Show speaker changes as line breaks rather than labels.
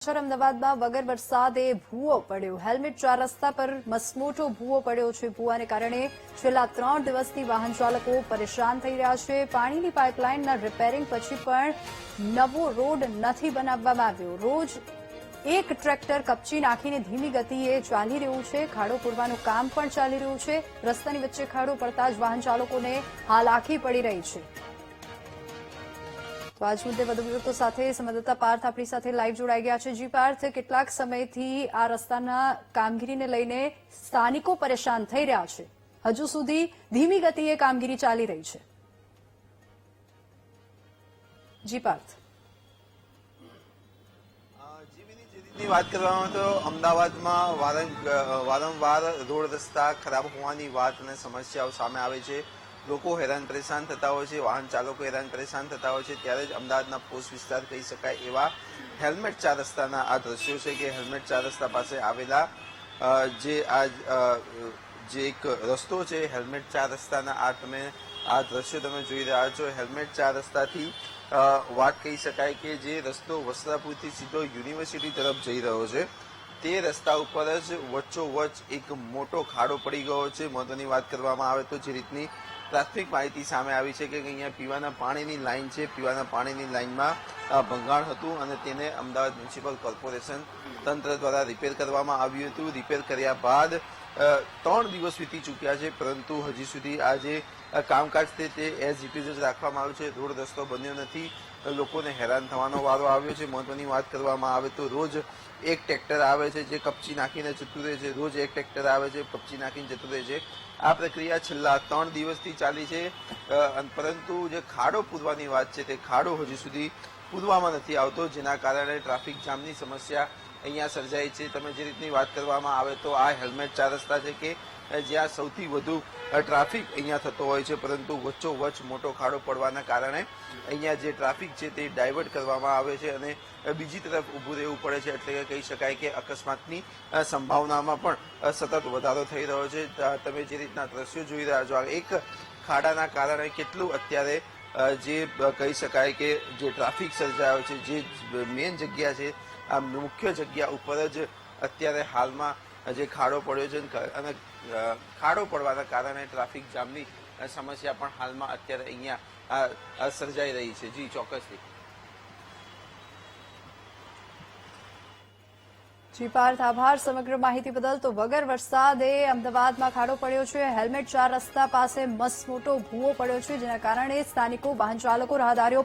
અમદાવાદમાં વગર વરસાદે ભૂવો પડ્યો। હેલ્મેટ 4 રસ્તા પર મસમોટો ભૂવો પડ્યો છે। ભૂવાને કારણે છેલ્લા 3 દિવસથી વાહન ચાલકો પરેશાન થઈ રહ્યા છે। પાણીની પાઇપલાઇનના રિપેરિંગ પછી પણ નવો રોડ નથી બનાવવામાં આવ્યો। રોજ એક ટ્રેક્ટર કપચી નાખીને ધીમી ગતિએ ચાલી રહ્યું છે। ખાડો પૂરવાનું કામ પણ ચાલી રહ્યું છે। રસ્તાની વચ્ચે ખાડો પડતા જ વાહન ચાલકોને હાલાકી પડી રહી છે। તો આજ મુદ્દે વધુ વિગતો સાથે સંવાદદાતા પાર્થ આપણી સાથે લાઈવ જોડાઈ ગયા છે। જી પાર્થ, કેટલાક સમયથી આ રસ્તાના કામગીરીને લઈને સ્થાનિકો પરેશાન થઈ રહ્યા છે। હજુ સુધી ધીમી ગતિએ કામગીરી ચાલી રહી છે। જી પાર્થ,
ની વાત કરવામાં તો અમદાવાદમાં વારંવાર રોડ રસ્તા ખરાબ હોવાની વાત અને સમસ્યાઓ સામે આવે છે। લોકો હેરાન પરેશાન થતા હોય છે, વાહન ચાલકો હેરાન પરેશાન થતા હોય છે। ત્યારે જ અમદાવાદના પોસ્ટ વિસ્તાર કહી શકાય એવા હેલ્મેટ 4 રસ્તાના આ દ્રશ્યો છે કે હેલ્મેટ 4 રસ્તા પાસે આવેલા જે એક રસ્તો છે, હેલ્મેટ 4 રસ્તાના આ દ્રશ્યો તમે જોઈ રહ્યા છો। હેલ્મેટ 4 રસ્તાથી વાત કહી શકાય કે જે રસ્તો વસ્ત્રાપુરથી સીધો યુનિવર્સિટી તરફ જઈ રહ્યો છે, તે રસ્તા ઉપર જ વચ્ચોવચ્ચ એક મોટો ખાડો પડી ગયો છે। મહત્વની વાત કરવામાં આવે તો જે રીતની પ્રાથમિક માહિતી સામે આવી છે કે અહીંયા પીવાના પાણીની લાઈન છે, પીવાના પાણીની લાઈનમાં ભંગાણ હતું અને તેને અમદાવાદ મ્યુનિસિપલ કોર્પોરેશન તંત્ર દ્વારા રિપેર કરવામાં આવ્યું હતું। રિપેર કર્યા બાદ 3 દિવસ વીતી ચૂક્યા છે, પરંતુ હજી સુધી આ જે કામકાજ છે તે એઝ ઇટ ઇઝ જ રાખવામાં આવ્યું છે। રોડ રસ્તો બન્યો નથી, લોકોને હેરાન થવાનો વારો આવ્યો છે। મહત્વની વાત કરવામાં આવે તો રોજ એક ટ્રેક્ટર આવે છે જે કપચી નાખીને જતું રહે છે, રોજ એક ટ્રેક્ટર આવે છે કપચી નાખીને જતું રહે છે। આ પ્રક્રિયા છેલ્લા 3 દિવસથી ચાલી છે, પરંતુ જે ખાડો પૂરવાની વાત છે તે ખાડો હજી સુધી પૂરવામાં નથી આવતો, જેના કારણે ટ્રાફિક જામની સમસ્યા અહીંયા સર્જાઈ છે। તમે જે રીતની વાત કરવામાં આવે તો આ હેલ્મેટ 4 રસ્તા છે કે જ્યાં સૌથી વધુ ટ્રાફિક અહીંયા થતો હોય છે, પરંતુ વચ્ચોવચ્ચ મોટો ખાડો પડવાના કારણે અહીંયા જે ટ્રાફિક છે તે ડાયવર્ટ કરવામાં આવે છે અને બીજી તરફ ઊભું રહેવું પડે છે। એટલે કે કહી શકાય કે અકસ્માતની સંભાવનામાં પણ સતત વધારો થઈ રહ્યો છે। તમે જે રીતના દ્રશ્યો જોઈ રહ્યા છો, એક ખાડાના કારણે કેટલું અત્યારે જે કહી શકાય કે જે ટ્રાફિક સર્જાયો છે, જે મેઇન જગ્યા છે, આ મુખ્ય જગ્યા ઉપર જ અત્યારે હાલમાં જે ખાડો પડ્યો છે અને ખાડો પડવાના કારણે ટ્રાફિક જામની સમસ્યા પણ હાલમાં અત્યારે અહીંયા સર્જાઈ રહી છે। જી ચોક્કસથી।
જી પાર્થ, આભાર સમગ્ર માહિતી બદલ। તો વગર વરસાદે અમદાવાદમાં ખાડો પડ્યો છે। હેલ્મેટ 4 રસ્તા પાસે મસમોટો ભૂવો પડ્યો છે, જેના કારણે સ્થાનિકો, વાહન ચાલકો, રાહદારીઓ